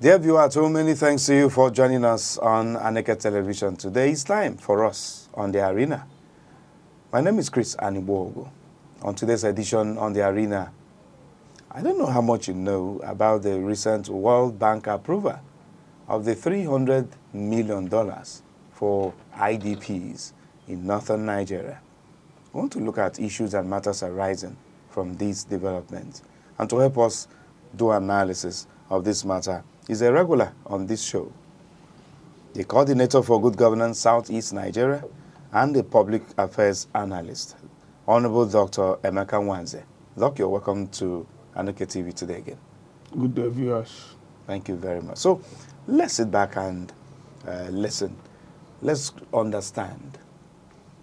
Dear viewer at home, many thanks to you for joining us on Aneke Television. Today is time for us on the arena. My name is Chris Ndigbo. On today's edition on the arena, I don't know how much you know about the recent World Bank approval of the $300 million for IDPs in northern Nigeria. I want to look at issues and matters arising from these developments. And to help us do analysis of this matter is a regular on this show, the coordinator for good governance Southeast Nigeria and the public affairs analyst, Honorable Dr. Emeka Nwanyi. Doc, you're welcome to Aneke TV today again. Good day, viewers. Thank you very much. So let's sit back and listen. Let's understand.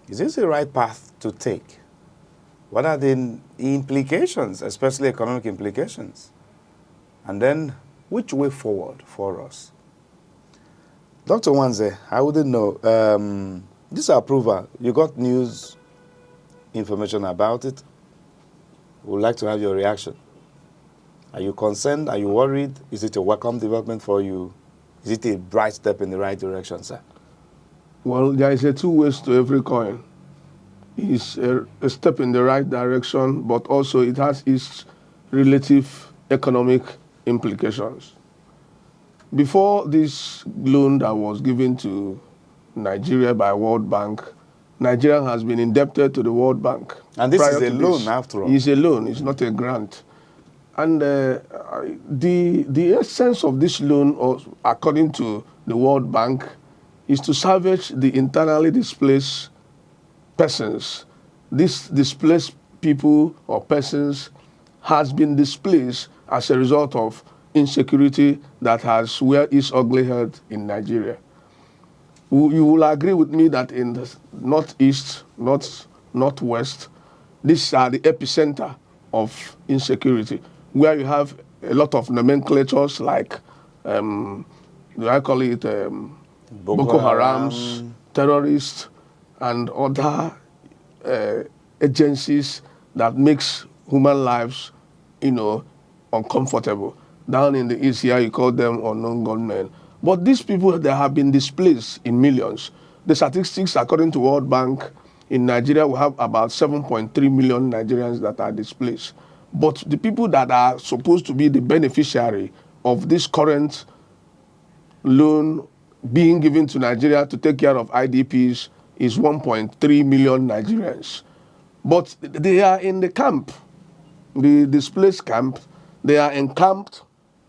Is this the right path to take? What are the implications, especially economic implications? And then, which way forward for us? Dr. Nwanyi, I wouldn't know. This approval, you got news information about it? We would like to have your reaction. Are you concerned? Are you worried? Is it a welcome development for you? Is it a bright step in the right direction, sir? Well, there is two ways to every coin. It's a step in the right direction, but also it has its relative economic implications. Before this loan that was given to Nigeria by World Bank, Nigeria has been indebted to the World Bank. And this is a loan, after all. It's a loan, it's not a grant. And the essence of this loan, according to the World Bank, is to salvage the internally displaced persons. These displaced people or persons has been displaced as a result of insecurity that has reared its ugly head in Nigeria. You will agree with me that in the northeast, northwest, these are the epicenter of insecurity, where you have a lot of nomenclatures like, I call it Boko Harams, terrorists, and other agencies that makes human lives, uncomfortable. Down in the east here, you call them unknown gunmen. But these people, they have been displaced in millions. The statistics, according to World Bank, in Nigeria, we have about 7.3 million Nigerians that are displaced. But the people that are supposed to be the beneficiary of this current loan being given to Nigeria to take care of IDPs is 1.3 million Nigerians. But they are in the camp, the displaced camp. They are encamped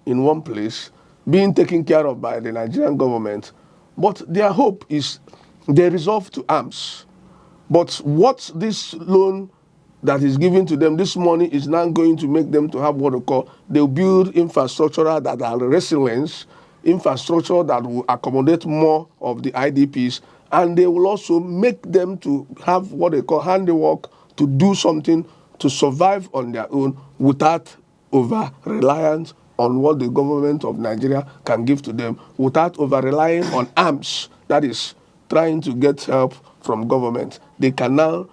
in one place, being taken care of by the Nigerian government. But their hope is they resolve to arms. But what this loan that is given to them, this money is now going to make them to have what they call, they'll build infrastructure that are resilient, infrastructure that will accommodate more of the IDPs, and they will also make them to have what they call handiwork to do something to survive on their own without over-reliance on what the government of Nigeria can give to them, without over-relying on arms, that is, trying to get help from government. They can now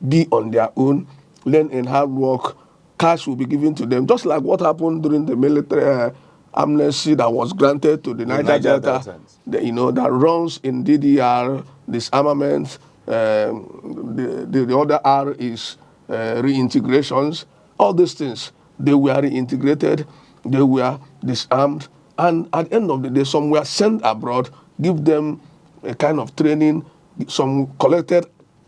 be on their own, learn in hard work, cash will be given to them, just like what happened during the military amnesty that was granted to the Niger Delta, that runs in DDR, disarmament, the other R is reintegrations, all these things. They were reintegrated, they were disarmed, and at the end of the day, some were sent abroad, give them a kind of training, some collected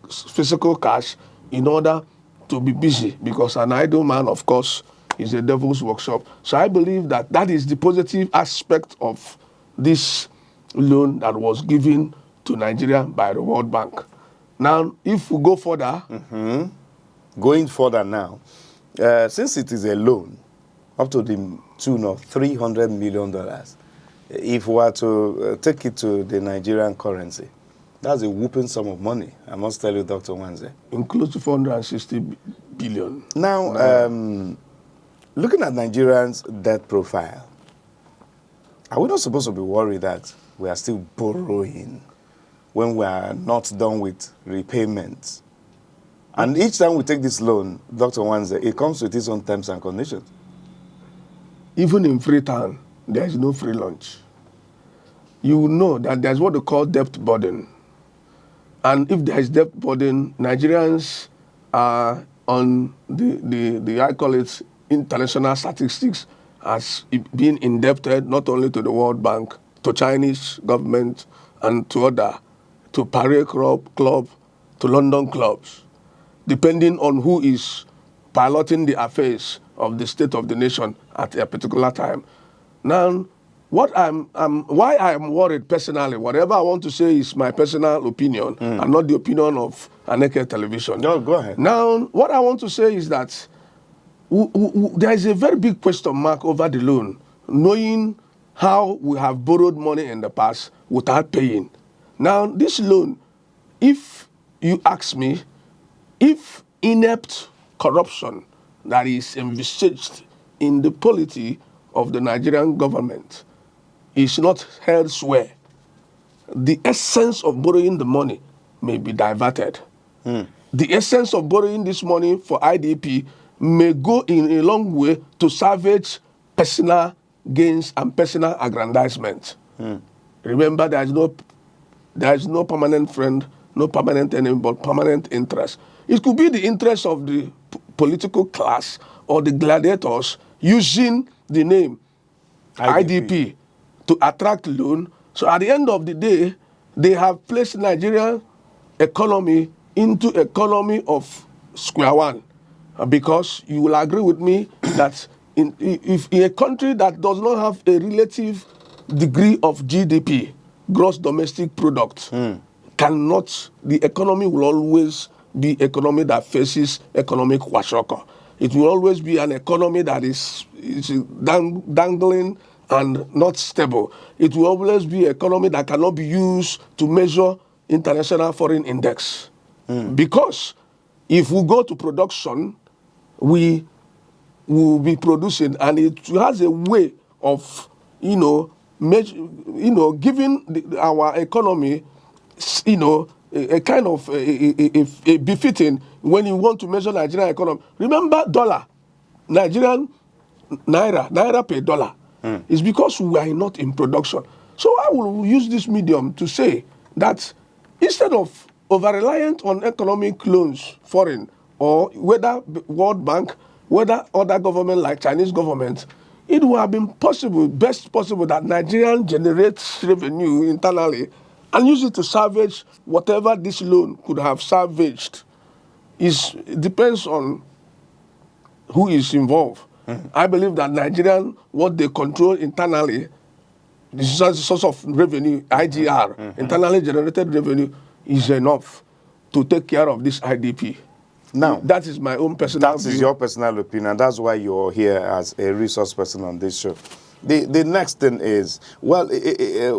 physical cash in order to be busy, because an idle man, of course, is a devil's workshop. So I believe that that is the positive aspect of this loan that was given to Nigeria by the World Bank. Now, if we go further... Going further now, since it is a loan up to the tune of $300 million, if we were to take it to the Nigerian currency, that's a whooping sum of money, I must tell you, Dr. Nwanyi. Includes 460 billion. Now, looking at Nigerians' debt profile, are we not supposed to be worried that we are still borrowing when we are not done with repayments? And each time we take this loan, Dr. Nwanyi, it comes with its own terms and conditions. Even in Freetown, there is no free lunch. You will know that there's what they call debt burden. And if there is debt burden, Nigerians are on the I call it international statistics as being indebted not only to the World Bank, to Chinese government, and to Paris Club, to London clubs, depending on who is piloting the affairs of the state of the nation at a particular time. Now, why I'm worried personally, whatever I want to say is my personal opinion and not the opinion of Aneke Television. No, go ahead. Now, what I want to say is that there is a very big question mark over the loan, knowing how we have borrowed money in the past without paying. Now, this loan, if you ask me, if inept corruption that is envisaged in the polity of the Nigerian government is not elsewhere, the essence of borrowing the money may be diverted. The essence of borrowing this money for IDP may go in a long way to salvage personal gains and personal aggrandizement. Remember, there is no permanent friend, no permanent enemy, but permanent interest. It could be the interest of the political class or the gladiators using the name IDP to attract loan. So at the end of the day, they have placed Nigerian economy into economy of square one. Because you will agree with me that if in a country that does not have a relative degree of GDP, gross domestic product, the economy will always be economy that faces economic kwashiorkor. It will always be an economy that is dangling and not stable. It will always be an economy that cannot be used to measure international foreign index. Because if we go to production, we will be producing, and it has a way of, giving our economy, a kind of a befitting when you want to measure Nigerian economy. Remember dollar, Nigerian naira per dollar. It's because we are not in production. So I will use this medium to say that instead of over-reliant on economic loans, foreign, or whether World Bank, whether other government like Chinese government, it would have been best possible that Nigerian generates revenue internally and use it to salvage whatever this loan could have salvaged. It depends on who is involved. I believe that Nigerian, what they control internally, the source of revenue, IGR, internally generated revenue, is enough to take care of this IDP. Now, that is my own personal view. That is your personal opinion. That's why you're here as a resource person on this show. The next thing is, well,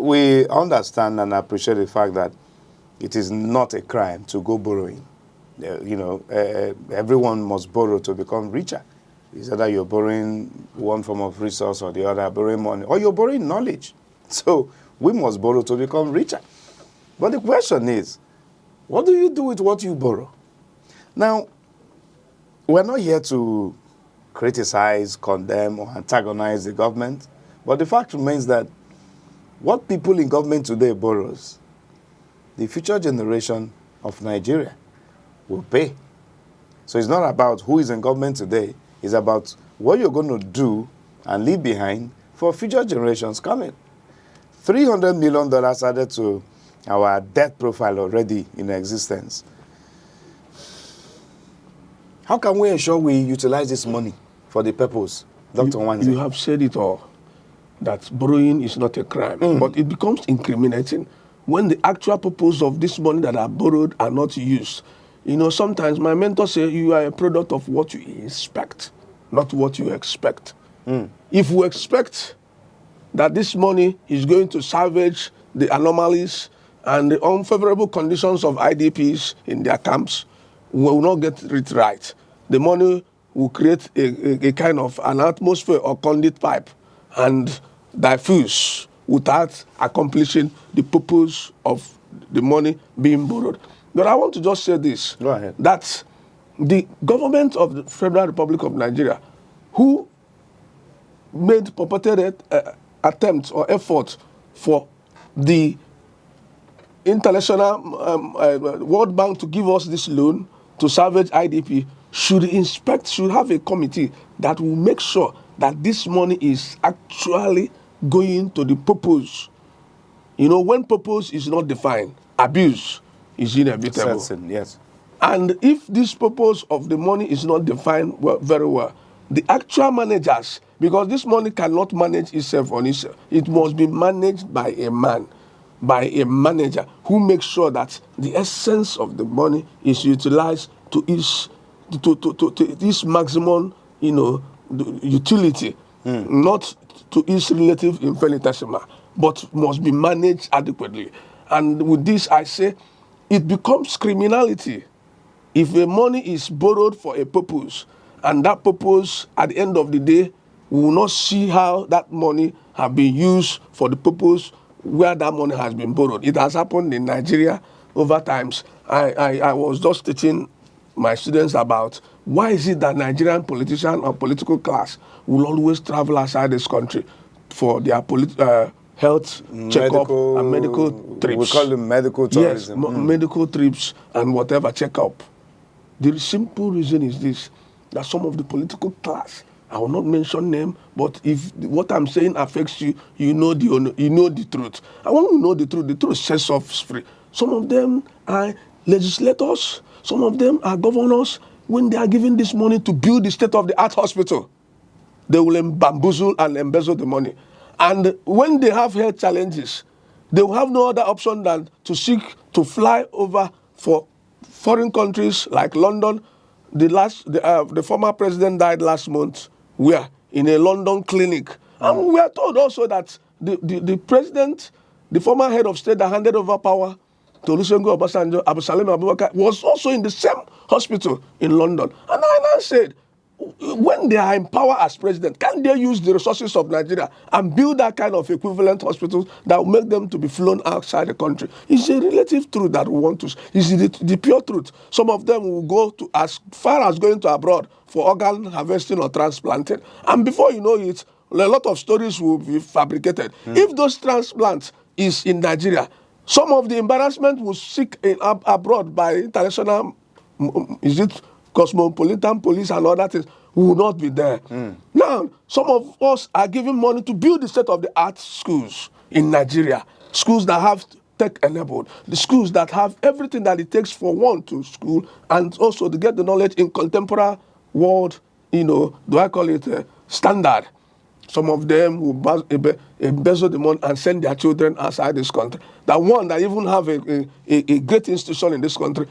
we understand and appreciate the fact that it is not a crime to go borrowing. Everyone must borrow to become richer. It's either you're borrowing one form of resource or the other, borrowing money, or you're borrowing knowledge. So we must borrow to become richer. But the question is, what do you do with what you borrow? Now, we're not here to criticize, condemn, or antagonize the government, but the fact remains that what people in government today borrows, the future generation of Nigeria will pay. So it's not about who is in government today, it's about what you're going to do and leave behind for future generations coming. $300 million added to our debt profile already in existence. How can we ensure we utilize this money for the purpose, Dr. Nwanyi? You have said it all, that borrowing is not a crime, but it becomes incriminating when the actual purpose of this money that are borrowed are not used. Sometimes my mentor says you are a product of what you expect, not what you expect. If we expect that this money is going to salvage the anomalies and the unfavorable conditions of IDPs in their camps, we will not get it right. The money will create a kind of an atmosphere or conduit pipe and diffuse without accomplishing the purpose of the money being borrowed. But I want to just say this, Go ahead. that the government of the Federal Republic of Nigeria, who made purported attempt or effort for the international World Bank to give us this loan to salvage IDP should have a committee that will make sure that this money is actually going to the purpose. You know, when purpose is not defined, abuse is inevitable. Certain, yes. And if this purpose of the money is not defined very well, the actual managers, because this money cannot manage itself on itself, it must be managed by a man, by a manager who makes sure that the essence of the money is utilized to its maximum, utility, not to its relative infinitesimal, but must be managed adequately. And with this, I say, it becomes criminality if the money is borrowed for a purpose, and that purpose, at the end of the day, we will not see how that money have been used for the purpose where that money has been borrowed. It has happened in Nigeria over times. I was just teaching my students about why is it that Nigerian politician or political class will always travel outside this country for their health checkup and medical trips. We call them medical tourism. Yes, medical trips and whatever checkup. The simple reason is this, that some of the political class, I will not mention name, but if what I'm saying affects you, you know the truth. And when we know the truth sets us free. Some of them are legislators, some of them are governors. When they are giving this money to build the state-of-the-art hospital, they will bamboozle and embezzle the money. And when they have health challenges, they will have no other option than to seek to fly over for foreign countries like London. The former president died last month. We are in a London clinic. And we are told also that the president, the former head of state that handed over power to Olusegun Obasanjo, Abusalem Abubakar, was also in the same hospital in London. And I now said, when they are in power as president, can they use the resources of Nigeria and build that kind of equivalent hospitals that will make them to be flown outside the country? It's a relative truth that we want to. It's the pure truth. Some of them will go to as far as going to abroad for organ harvesting or transplanting. And before you know it, a lot of stories will be fabricated. If those transplants is in Nigeria, some of the embarrassment will seek abroad by international, cosmopolitan police and other things, will not be there. Now, some of us are giving money to build the state-of-the-art schools in Nigeria, schools that have tech-enabled, the schools that have everything that it takes for one to school and also to get the knowledge in contemporary world, do I call it standard. Some of them will embezzle the money and send their children outside this country. That one that even have a great institution in this country,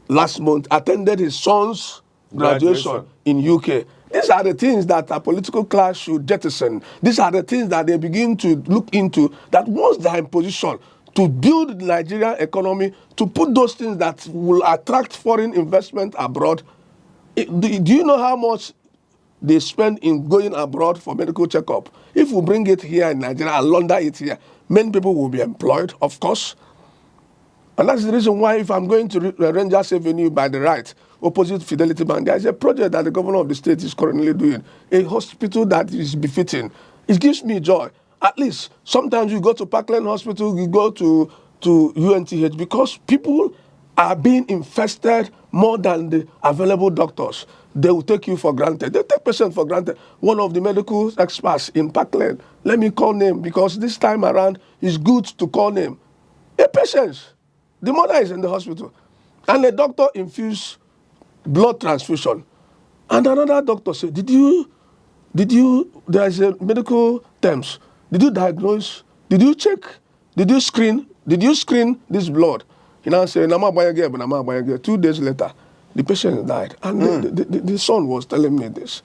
last month attended his son's graduation in UK. These are the things that a political class should jettison. These are the things that they begin to look into, that once they are in position to build the Nigerian economy, to put those things that will attract foreign investment abroad. Do you know how much they spend in going abroad for medical checkup? If we bring it here in Nigeria and launder it here, many people will be employed, of course. And that's the reason why if I'm going to Rangers Avenue by the right, opposite Fidelity Bank, there is a project that the governor of the state is currently doing, a hospital that is befitting. It gives me joy. At least sometimes you go to Parkland Hospital, you go to UNTH, because people are being infested more than the available doctors. They will take you for granted. They take patients for granted. One of the medical experts in Parkland, let me call name, because this time around it's good to call name. A patient, the mother is in the hospital, and the doctor infused blood transfusion. And another doctor said, there is a medical terms. Did you diagnose? Did you check? Did you screen this blood? He now said, 2 days later, the patient died. And the son was telling me this.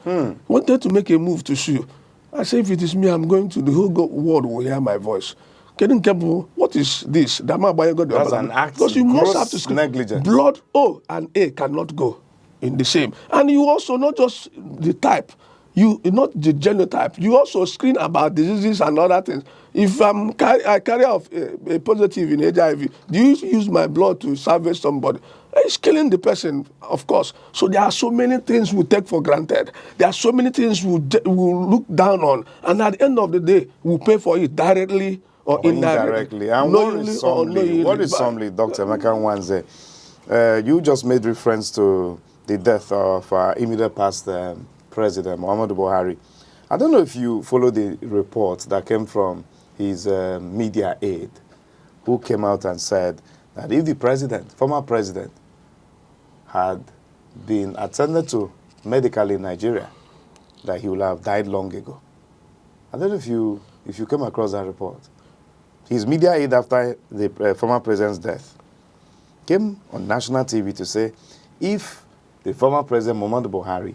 Wanted to make a move to sue. I said, if it is me, I'm going to, the whole world will hear my voice. What is this? That's an act. Because you must have to screen. Negligence. Blood O and A cannot go in the same. And you also, not just the type, not the genotype, you also screen about diseases and other things. If I carry off a positive in HIV, do you use my blood to salvage somebody? It's killing the person, of course. So there are so many things we take for granted. There are so many things we look down on. And at the end of the day, we pay for it directly or indirectly. And knowingly or unknowingly. what is somely, Dr. Emeka Nwanze? You just made reference to the death of immediate past President Muhammadu Buhari. I don't know if you follow the report that came from his media aide, who came out and said that if the president, former president, had been attended to medically in Nigeria, that he would have died long ago. I don't know if you came across that report. His media aide after the former president's death came on national TV to say if the former president Muhammadu Buhari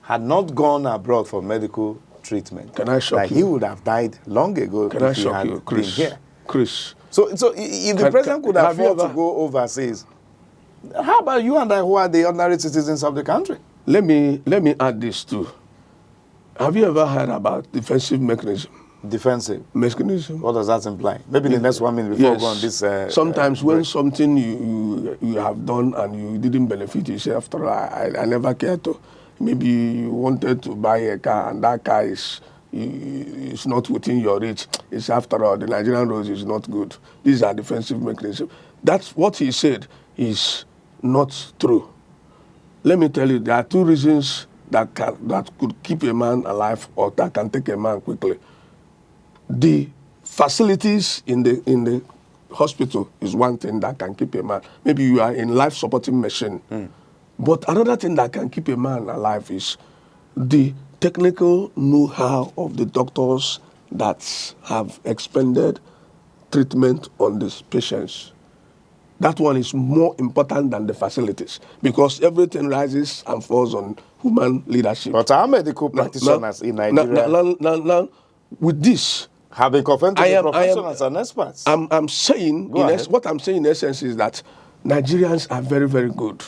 had not gone abroad for medical treatment, that he would have died long ago if he had been here. Chris. So if the president could afford to go overseas, how about you and I, who are the ordinary citizens of the country? Let me add this too. Have you ever heard about defensive mechanism? Defensive mechanism. What does that imply? Maybe the next 1 minute before we go on this. Sometimes when something you have done and you didn't benefit, you say, after all, I never cared to. Maybe you wanted to buy a car and that car is not within your reach. It's after all, the Nigerian roads is not good. These are defensive mechanisms. That's what he said is not true. Let me tell you, there are two reasons that could keep a man alive or that can take a man quickly. The facilities in the hospital is one thing that can keep a man. Maybe you are in life supporting machine. But another thing that can keep a man alive is the technical know-how of the doctors that have expended treatment on these patients. That one is more important than the facilities because everything rises and falls on human leadership. But our medical practitioners in Nigeria now, with this, have been confirmed to be professionals and experts. I'm saying, what I'm saying in essence is that Nigerians are very, very good,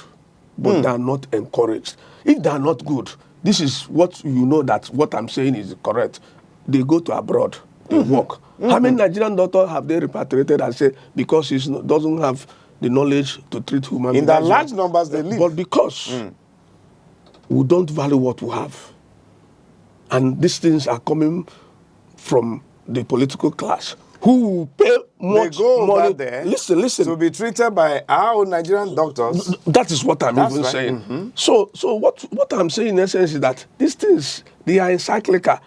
but they are not encouraged. If they are not good, this is what you know that what I'm saying is correct. They go to abroad, they work. How many Nigerian doctors have they repatriated and said because he doesn't have the knowledge to treat human beings? In the large numbers they live. But because we don't value what we have, and these things are coming from the political class, who will pay much money. There listen. To be treated by our own Nigerian doctors. That is what I'm even saying. So what I'm saying in essence is that these things, they are encyclical.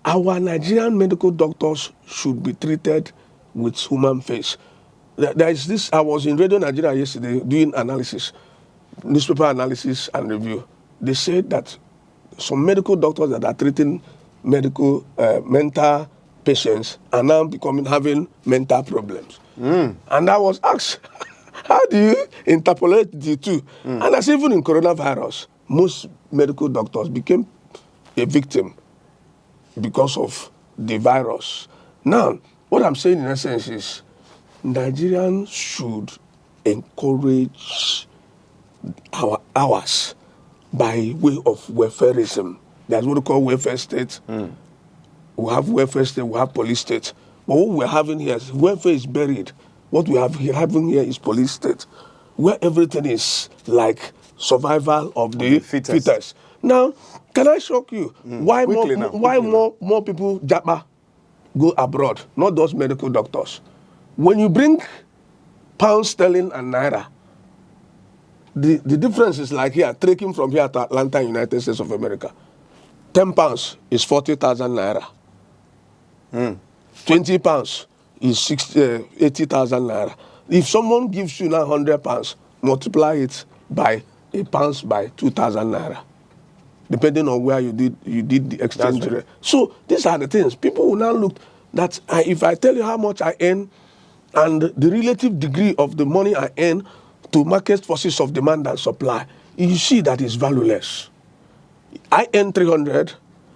Our Nigerian medical doctors should be treated with human face. There is this, I was in Radio Nigeria yesterday doing analysis, newspaper analysis and review. They said that some medical doctors that are treating mental patients are now having mental problems. And I was asked, how do you interpolate the two? And I said, even in coronavirus, most medical doctors became a victim because of the virus. Now, what I'm saying in essence is, Nigerians should encourage ours by way of welfareism. That's what we call welfare state. We have welfare state, we have police state. But what we're having here is welfare is buried. What we have having here is police state, where everything is like survival of the fittest. Now, can I shock you? Why more people go abroad, not those medical doctors? When you bring pound sterling and naira, the difference is like here, trekking from here to Atlanta, United States of America. 10 pounds is 40,000 naira. 20 pounds is 80,000 naira. If someone gives you now 100 pounds, multiply it by a pounds by 2,000 naira, depending on where you did the exchange rate. So these are the things. People will now look that if I tell you how much I earn and the relative degree of the money I earn to market forces of demand and supply, you see that it's valueless. I earn 300,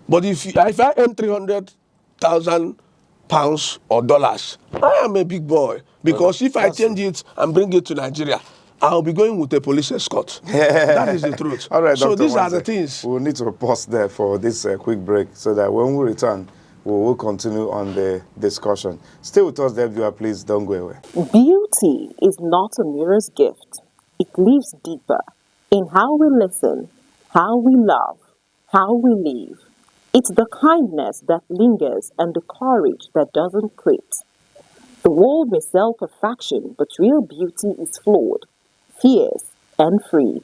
but if I earn 300,000 pounds or dollars, I am a big boy. Because if I change it and bring it to Nigeria, I'll be going with a police escort. That is the truth. All right, so Dr. these Nwanze, are the things. We'll need to pause there for this quick break so that when we return, we'll continue on the discussion. Stay with us there, viewer. Please don't go away. Beauty is not a mirror's gift. It lives deeper in how we listen, how we love, how we live. It's the kindness that lingers and the courage that doesn't quit. The world may sell perfection, but real beauty is flawed, fierce, and free.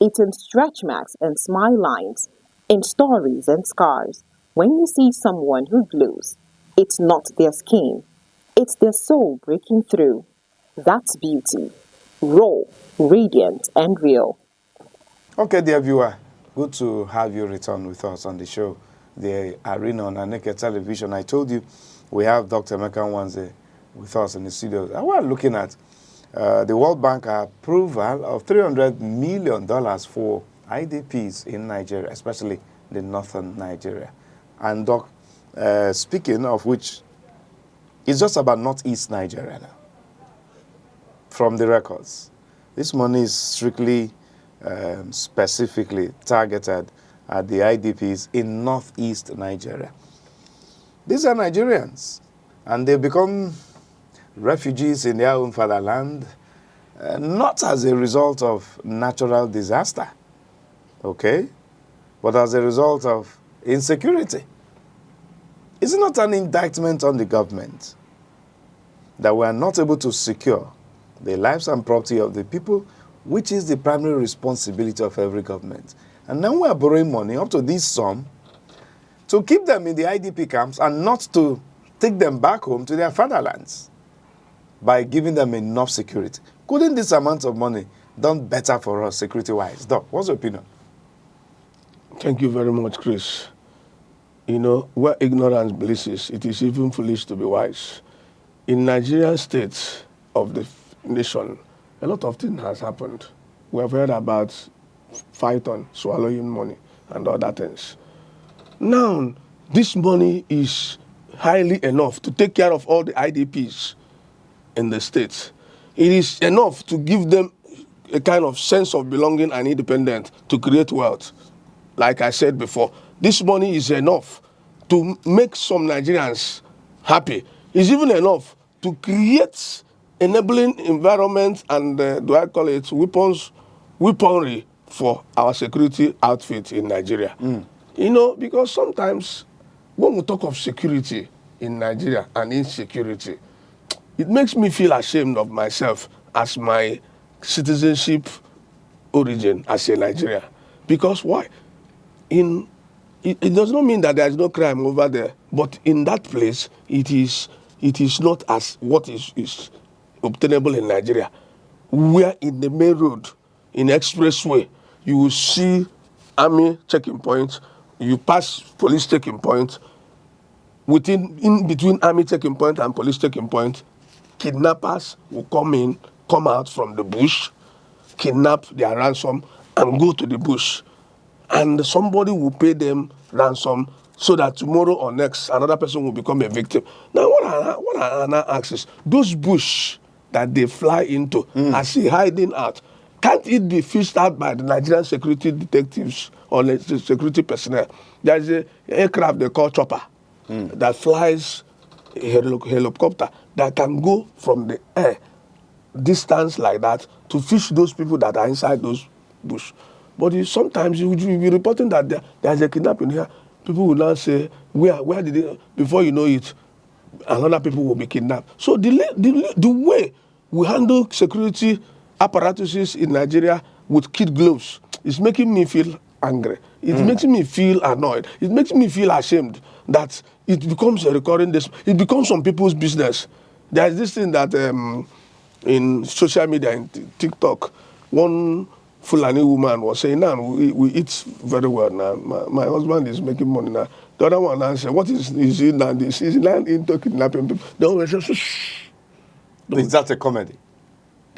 It's in stretch marks and smile lines, in stories and scars. When you see someone who glows, it's not their skin, it's their soul breaking through. That's beauty. Raw, radiant, and real. Okay, dear viewer, good to have you return with us on the show, the Arena on Aneke Television. I told you we have Dr. Nmegide Umu Nwanyi with us in the studio. And we're looking at the World Bank approval of $300 million for IDPs in Nigeria, especially the northern Nigeria. And Doc, speaking of which, it's just about northeast Nigeria now, from the records. This money is strictly, specifically targeted at the IDPs in northeast Nigeria. These are Nigerians, and they become refugees in their own fatherland, not as a result of natural disaster, okay, but as a result of insecurity. Is it not an indictment on the government that we are not able to secure the lives and property of the people, which is the primary responsibility of every government? And now we are borrowing money up to this sum to keep them in the IDP camps and not to take them back home to their fatherlands by giving them enough security. Couldn't this amount of money done better for us security-wise? Doc, what's your opinion? Thank you very much, Chris. You know, where ignorance blisses, it is even foolish to be wise. In Nigerian states of the nation, a lot of things has happened. We have heard about fight on swallowing money and other things. Now, this money is highly enough to take care of all the IDPs in the states. It is enough to give them a kind of sense of belonging and independence to create wealth. Like I said before, this money is enough to make some Nigerians happy. It's even enough to create enabling environment and, weaponry for our security outfit in Nigeria. You know, because sometimes when we talk of security in Nigeria and insecurity, it makes me feel ashamed of myself as my citizenship origin as a Nigerian. Because why? It does not mean that there is no crime over there, but in that place, it is not as what is obtainable in Nigeria. Where in the main road, in expressway, you will see army checking points, you pass police checking points, in between army checking point and police checking point, kidnappers will come out from the bush, kidnap their ransom, and go to the bush. And somebody will pay them ransom so that tomorrow or next, another person will become a victim. Now, what I now ask is, those bush that they fly into, as they hiding out, can't it be fished out by the Nigerian security detectives or the security personnel? There's an aircraft they call chopper that flies a helicopter that can go from the air distance like that to fish those people that are inside those bush. But sometimes you will be reporting that there's a kidnapping here. People will now say, where did they, before you know it, another people will be kidnapped. So the way we handle security apparatuses in Nigeria with kid gloves is making me feel angry. It makes me feel annoyed. It makes me feel ashamed that it becomes a recurring, it becomes some people's business. There's this thing that in social media, in TikTok, one Fulani woman was saying, now we eat very well now. My husband is making money now. The other one answered, what is he now? Is he now into kidnapping people? The other one said, shh. Is that a comedy?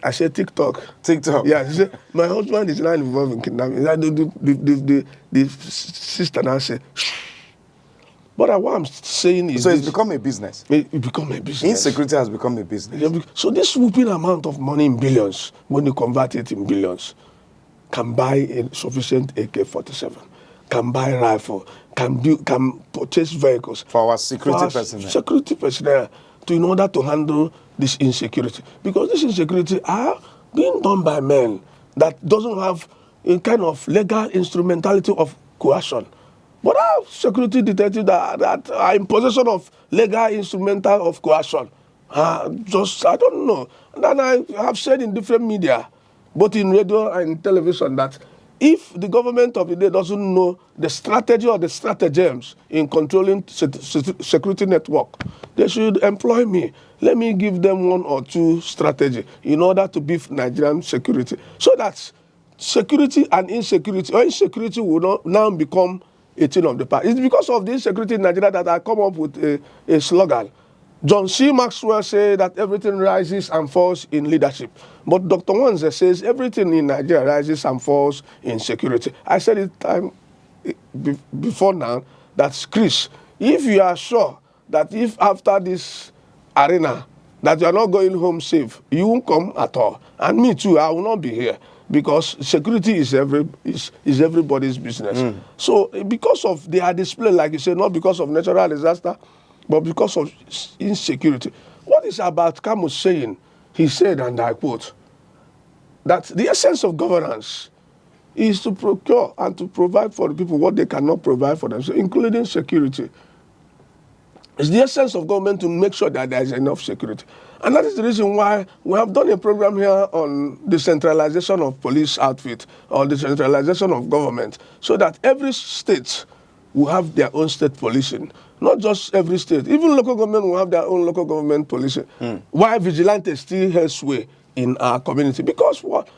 I said TikTok. TikTok? Yeah, she said, my husband is not involved in kidnapping. The sister now said, shh. But what I'm saying is... So it's become a business? It become a business. Insecurity has become a business. Yeah, so this whooping amount of money in billions, when you convert it in billions, can buy a sufficient AK-47, can buy rifle, can purchase vehicles. For our security personnel. Security personnel, in order to handle this insecurity. Because this insecurity, being done by men that doesn't have a kind of legal instrumentality of coercion. But I have security detectives that are in possession of legal instrumental of coercion. I don't know. And I have said in different media, both in radio and television, that if the government of the day doesn't know the strategy or the stratagems in controlling security network, they should employ me. Let me give them 1 or 2 strategy in order to beef Nigerian security, so that security and insecurity, or insecurity will not now become a thing of the past. It's because of the insecurity in Nigeria that I come up with a slogan. John C. Maxwell said that everything rises and falls in leadership. But Dr. Wanze says everything in Nigeria rises and falls in security. I said it before now, that Chris, if you are sure that if after this arena that you are not going home safe, you won't come at all. And me too, I will not be here, because security is everybody's business. So because of their display, like you said, not because of natural disaster, but because of insecurity. What is about Camus saying? He said, and I quote, that the essence of governance is to procure and to provide for the people what they cannot provide for themselves, including security. It's the essence of government to make sure that there is enough security. And that is the reason why we have done a program here on decentralization of police outfit, or decentralization of government, so that every state will have their own state policing. Not just every state, even local government will have their own local government policing. Why vigilantes still have sway in our community? Because what?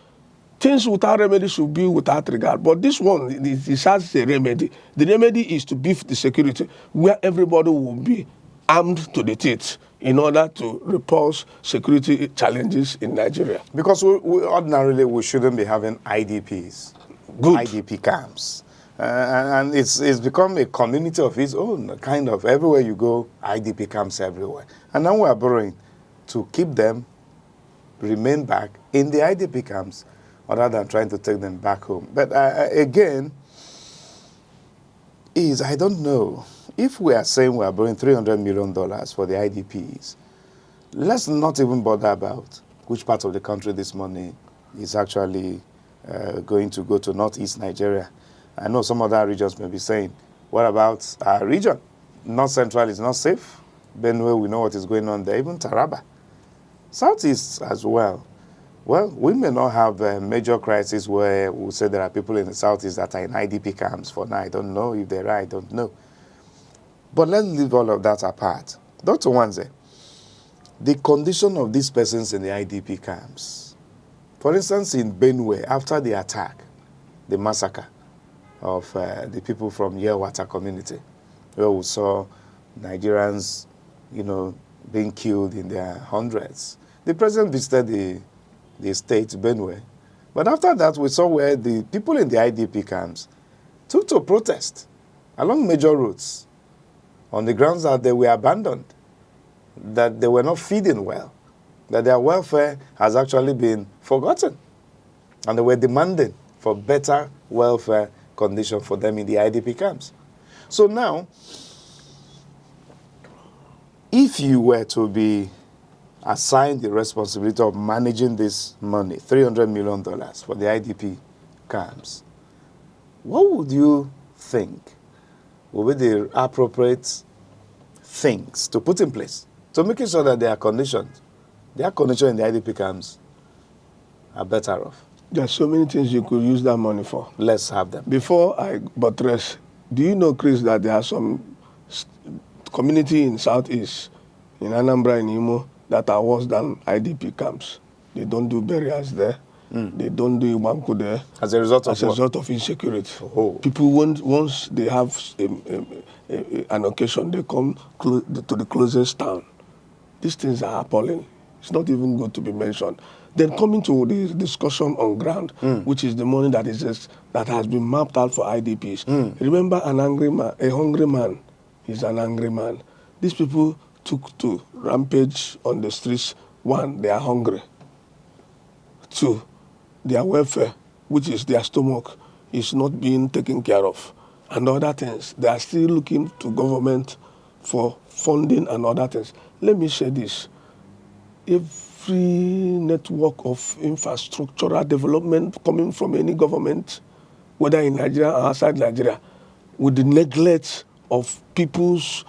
Things without remedy should be without regard. But this one, it has a remedy. The remedy is to beef the security, where everybody will be armed to the teeth in order to repulse security challenges in Nigeria. Because ordinarily we shouldn't be having IDPs, IDP camps. And it's become a community of its own, kind of. Everywhere you go, IDP camps everywhere. And now we are borrowing to keep them, remain back in the IDP camps, rather than trying to take them back home. But again, I don't know. If we are saying we are borrowing $300 million for the IDPs, let's not even bother about which part of the country this money is actually going to go to, Northeast Nigeria. I know some other regions may be saying, what about our region? North Central is not safe. Benue, we know what is going on there. Even Taraba. Southeast as well. Well, we may not have a major crisis where we'll say there are people in the Southeast that are in IDP camps for now. I don't know if they're right, I don't know. But let's leave all of that apart. Dr. Wanze, the condition of these persons in the IDP camps, for instance, in Benue, after the attack, the massacre of the people from Yelwata community, where we saw Nigerians, being killed in their hundreds. The president visited the state, Benue. But after that, we saw where the people in the IDP camps took to protest along major routes on the grounds that they were abandoned, that they were not feeding well, that their welfare has actually been forgotten. And they were demanding for better welfare condition for them in the IDP camps. So now, if you were to be assigned the responsibility of managing this money, $300 million for the IDP camps, what would you think will be the appropriate things to put in place to make sure that their conditions in the IDP camps are better off? There are so many things you could use that money for. Let's have them. Before I buttress, do you know, Chris, that there are some community in Southeast, in Anambra, in Imo, that are worse than IDP camps? They don't do burials there. They don't do Iwanku there. As a result of insecurity. Oh. People, once they have an occasion, they come to the closest town. These things are appalling. It's not even good to be mentioned. Then coming to the discussion on ground, which is the money that has been mapped out for IDPs. Remember, an angry man, a hungry man is an angry man. These people took to rampage on the streets. One, they are hungry. Two, their welfare, which is their stomach, is not being taken care of. And other things, they are still looking to government for funding and other things. Let me say this. If every network of infrastructural development coming from any government, whether in Nigeria or outside Nigeria, with the neglect of people's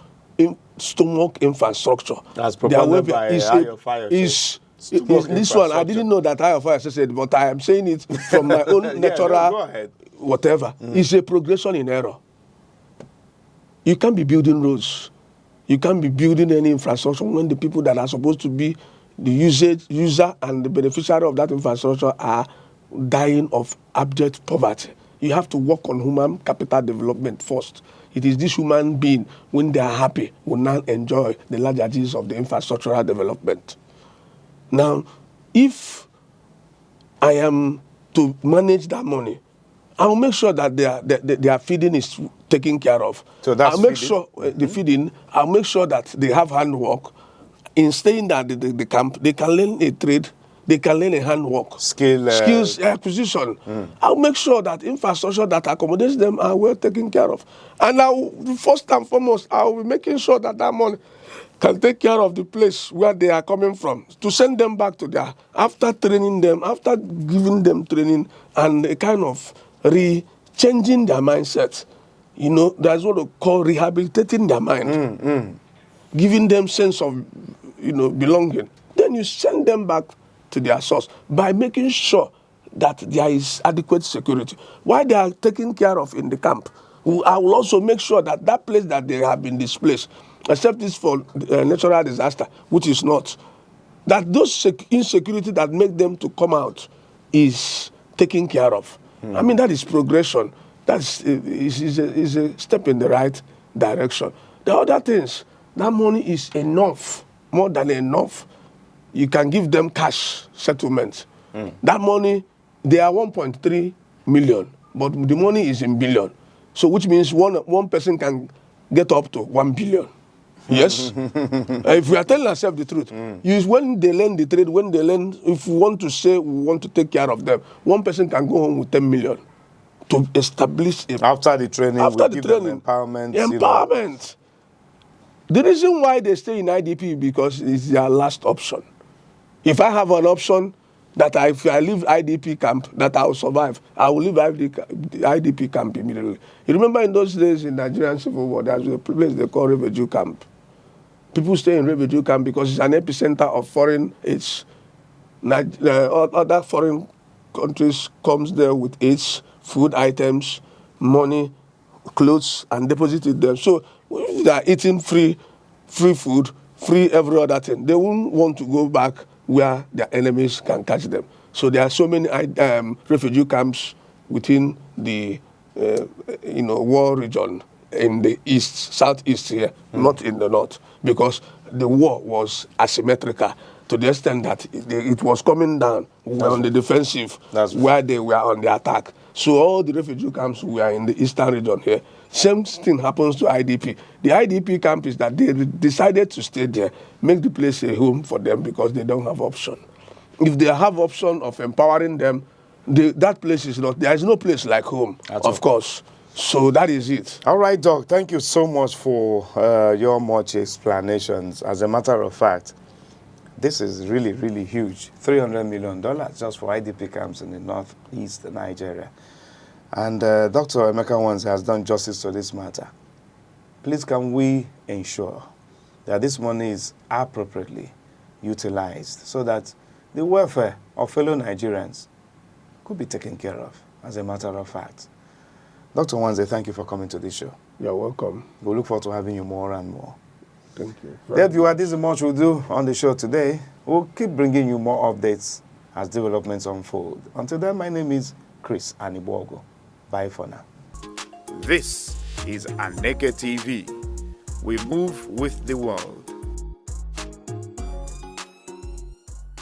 stomach infrastructure. As proposed by Ayo Fire. This one, I didn't know that Ayo Fire said, but I am saying it from my own natural, go ahead. whatever. It's a progression in error. You can't be building roads. You can't be building any infrastructure when the people that are supposed to be the user and the beneficiary of that infrastructure are dying of abject poverty. You have to work on human capital development first. It is this human being, when they are happy, will now enjoy the largesse of the infrastructural development. Now, if I am to manage that money, I will make sure that their feeding is taken care of. So that's I'll make sure the feeding, I'll make sure that they have handwork. In staying at the camp, they can learn a trade, they can learn a handwork. Skills acquisition. I'll make sure that infrastructure that accommodates them are well taken care of. And first and foremost, I'll be making sure that that money can take care of the place where they are coming from, to send them back to their, after training them, after giving them training and a kind of changing their mindset. You know, that's what we call rehabilitating their mind. Giving them sense of, belonging. Then you send them back to their source by making sure that there is adequate security. While they are taken care of in the camp, I will also make sure that that place that they have been displaced, except it's for natural disaster, which is not, that those insecurity that make them to come out is taken care of. I mean, that is progression. That is a step in the right direction. The other things, that money is enough, more than enough. You can give them cash settlement. That money, they are 1.3 million, but the money is in billion. So which means one person can get up to 1 billion. Yes? If we are telling ourselves the truth, when they learn the trade, when they learn, if we want to say we want to take care of them, one person can go home with 10 million to establish after the training, after we the give training, them empowerment. Empowerment. The reason why they stay in IDP because it's their last option. If I have an option that if I leave IDP camp, that I will survive, I will leave IDP camp immediately. You remember in those days in Nigerian Civil War, there was a place they call refugee camp. People stay in refugee camp because it's an epicenter of foreign aids. Other foreign countries comes there with aids, food items, money, clothes, and deposit it there. So they are eating free food, free every other thing. They won't want to go back where their enemies can catch them. So there are so many refugee camps within the war region in the east, southeast here, not in the north, because the war was asymmetrical to the extent that it was coming down. We were on the defensive where they were on the attack. So all the refugee camps were in the eastern region here. Same thing happens to IDP. The IDP camp is that they decided to stay there, make the place a home for them because they don't have option. If they have option of empowering them, that place is not, there is no place like home, of course. So that is it. All right, Doc, thank you so much for your much explanations. As a matter of fact, this is really, really huge. $300 million just for IDP camps in the northeast Nigeria. And Dr. Emeka Nwanyi has done justice to this matter. Please can we ensure that this money is appropriately utilized so that the welfare of fellow Nigerians could be taken care of, as a matter of fact. Dr. Nwanyi, thank you for coming to this show. You're welcome. We look forward to having you more and more. Thank you. Dear viewer, this is much we'll do on the show today. We'll keep bringing you more updates as developments unfold. Until then, my name is Chris Ndigbo. Bye for now. This is Aneke TV. We move with the world.